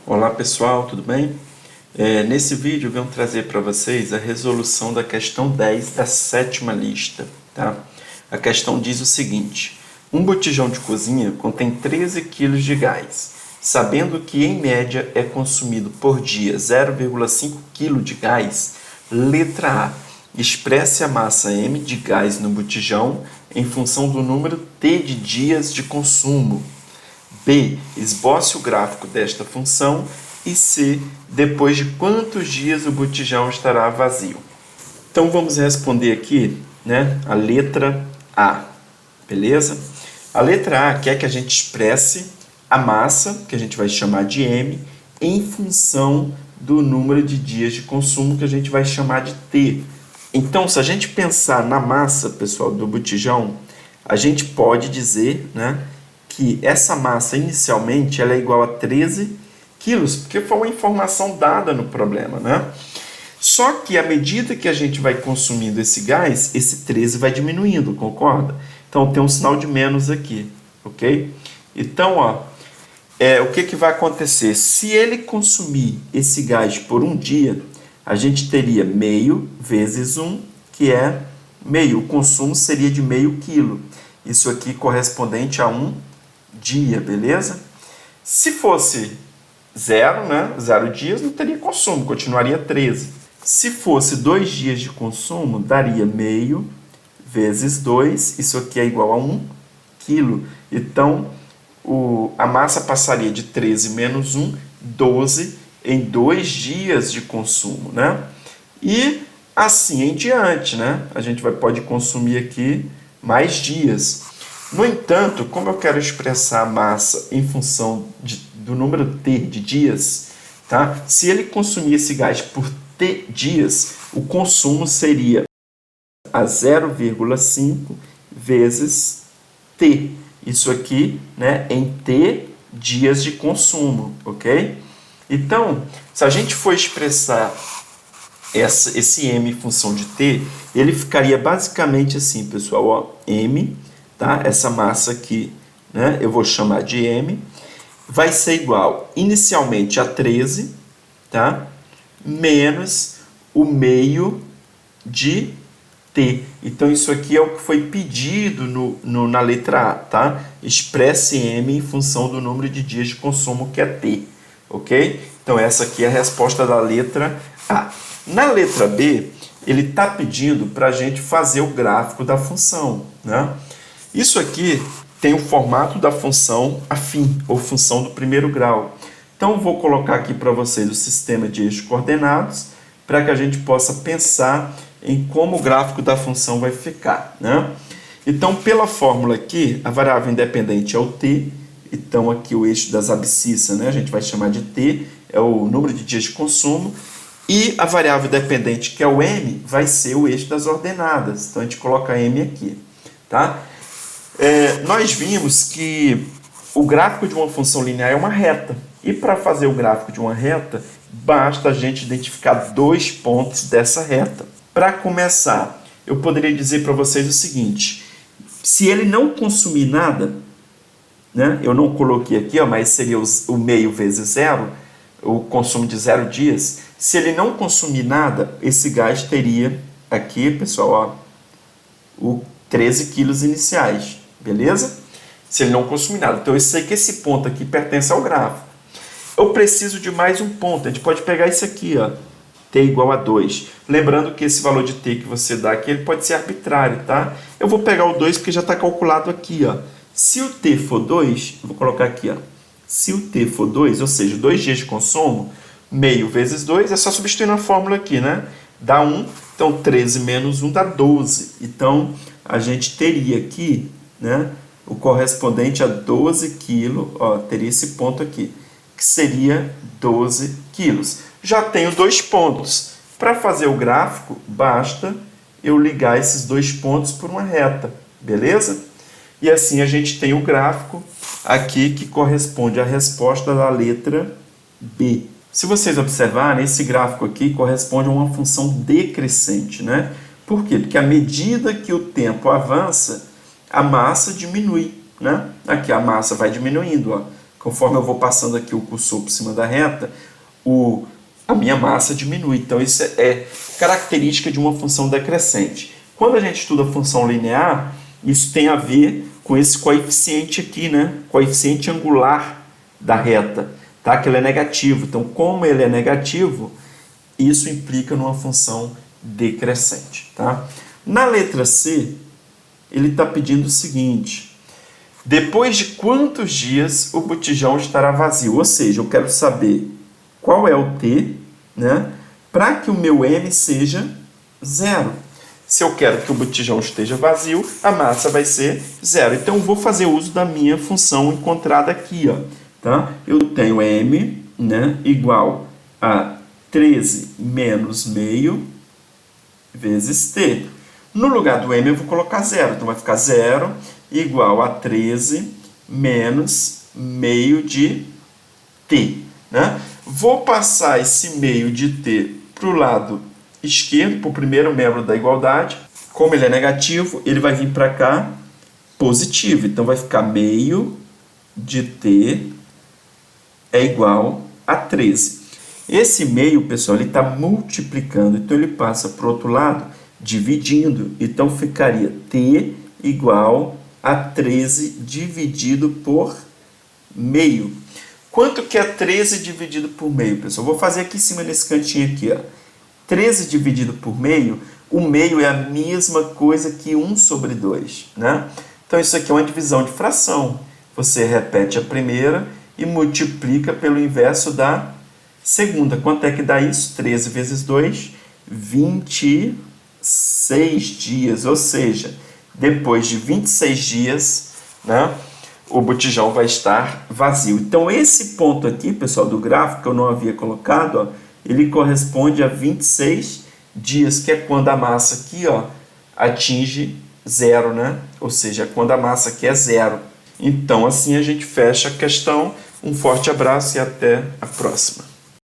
Olá pessoal, tudo bem? Nesse vídeo eu venho trazer para vocês a resolução da questão 10 da sétima lista. Tá? A questão diz o seguinte: um botijão de cozinha contém 13 kg de gás. Sabendo que em média é consumido por dia 0,5 kg de gás, letra A, expresse a massa M de gás no botijão em função do número T de dias de consumo. B, esboce o gráfico desta função. E C, depois de quantos dias o botijão estará vazio. Então vamos responder aqui, a letra A, beleza? A letra A quer que a gente expresse a massa, que a gente vai chamar de M, em função do número de dias de consumo, que a gente vai chamar de T. Então, se a gente pensar na massa, pessoal, do botijão, a gente pode dizer, que essa massa inicialmente ela é igual a 13 quilos, porque foi uma informação dada no problema, Só que à medida que a gente vai consumindo esse gás, esse 13 vai diminuindo, concorda? Então tem um sinal de menos aqui, ok? Então, o que vai acontecer? Se ele consumir esse gás por um dia, a gente teria meio vezes 1, que é meio. O consumo seria de meio quilo. Isso aqui correspondente a um dia, beleza? Se fosse 0 dias, não teria consumo, continuaria 13. Se fosse 2 dias de consumo, daria meio vezes 2, isso aqui é igual a 1 quilo. Então, a massa passaria de 13 menos 1, 12 em 2 dias de consumo, E assim em diante, A gente pode consumir aqui mais dias. No entanto, como eu quero expressar a massa em função do número T de dias, se ele consumir esse gás por T dias, o consumo seria a 0,5 vezes T. Isso aqui em T dias de consumo, ok? Então, se a gente for expressar esse M em função de T, ele ficaria basicamente assim, pessoal, M, essa massa aqui, eu vou chamar de M, vai ser igual inicialmente a 13, menos o meio de T. Então, isso aqui é o que foi pedido na letra A, Expresse M em função do número de dias de consumo, que é T, ok? Então, essa aqui é a resposta da letra A. Na letra B, ele está pedindo para a gente fazer o gráfico da função, Isso aqui tem o formato da função afim, ou função do primeiro grau. Então, vou colocar aqui para vocês o sistema de eixos coordenados, para que a gente possa pensar em como o gráfico da função vai ficar, Então, pela fórmula aqui, a variável independente é o t, então aqui o eixo das abscissas, a gente vai chamar de t, é o número de dias de consumo, e a variável dependente, que é o m, vai ser o eixo das ordenadas, então a gente coloca m aqui, nós vimos que o gráfico de uma função linear é uma reta, e para fazer o gráfico de uma reta, basta a gente identificar 2 pontos dessa reta. Para começar, eu poderia dizer para vocês o seguinte: se ele não consumir nada, eu não coloquei aqui, mas seria o meio vezes 0, o consumo de 0 dias. Se ele não consumir nada, esse gás teria aqui, pessoal, o 13 quilos iniciais, beleza? Se ele não consumir nada. Então, eu sei que esse ponto aqui pertence ao gráfico. Eu preciso de mais um ponto. A gente pode pegar esse aqui, t igual a 2. Lembrando que esse valor de t que você dá aqui, ele pode ser arbitrário, Eu vou pegar o 2 porque já está calculado aqui, Se o t for 2, eu vou colocar aqui, Se o t for 2, ou seja, 2 dias de consumo, meio vezes 2, é só substituir na fórmula aqui, Dá 1, então 13 menos 1 dá 12. Então, a gente teria aqui, o correspondente a 12 quilos, teria esse ponto aqui, que seria 12 quilos. Já tenho 2 pontos. Para fazer o gráfico, basta eu ligar esses 2 pontos por uma reta, beleza? E assim a gente tem o gráfico aqui que corresponde à resposta da letra B. Se vocês observarem, esse gráfico aqui corresponde a uma função decrescente, Por quê? Porque à medida que o tempo avança, a massa diminui, Aqui a massa vai diminuindo, conforme eu vou passando aqui o cursor por cima da reta, a minha massa diminui. Então, isso é característica de uma função decrescente. Quando a gente estuda função linear, isso tem a ver com esse coeficiente aqui, né? Coeficiente angular da reta, tá? Que ele é negativo. Então, como ele é negativo, isso implica numa função decrescente, tá? Na letra C, ele está pedindo o seguinte: depois de quantos dias o botijão estará vazio? Ou seja, eu quero saber qual é o T, né? Para que o meu M seja 0. Se eu quero que o botijão esteja vazio, a massa vai ser 0. Então, eu vou fazer uso da minha função encontrada aqui, ó, tá? Eu tenho M, né, igual a 13 menos meio vezes T. No lugar do M, eu vou colocar 0. Então, vai ficar 0 igual a 13 menos meio de T, né? Vou passar esse meio de T para o lado esquerdo, para o primeiro membro da igualdade. Como ele é negativo, ele vai vir para cá positivo. Então, vai ficar meio de T é igual a 13. Esse meio, pessoal, ele está multiplicando. Então, ele passa para o outro lado dividindo. Então, ficaria T igual a 13 dividido por meio. Quanto que é 13 dividido por meio, pessoal? Vou fazer aqui em cima, nesse cantinho aqui, ó. 13 dividido por meio, o meio é a mesma coisa que 1 sobre 2, né? Então, isso aqui é uma divisão de fração. Você repete a primeira e multiplica pelo inverso da segunda. Quanto é que dá isso? 13 vezes 2, 26 dias. Ou seja, depois de 26 dias, né, o botijão vai estar vazio. Então, esse ponto aqui, pessoal, do gráfico, que eu não havia colocado, ó, ele corresponde a 26 dias, que é quando a massa aqui, ó, atinge 0, né? Ou seja, quando a massa aqui é 0. Então, assim a gente fecha a questão. Um forte abraço e até a próxima.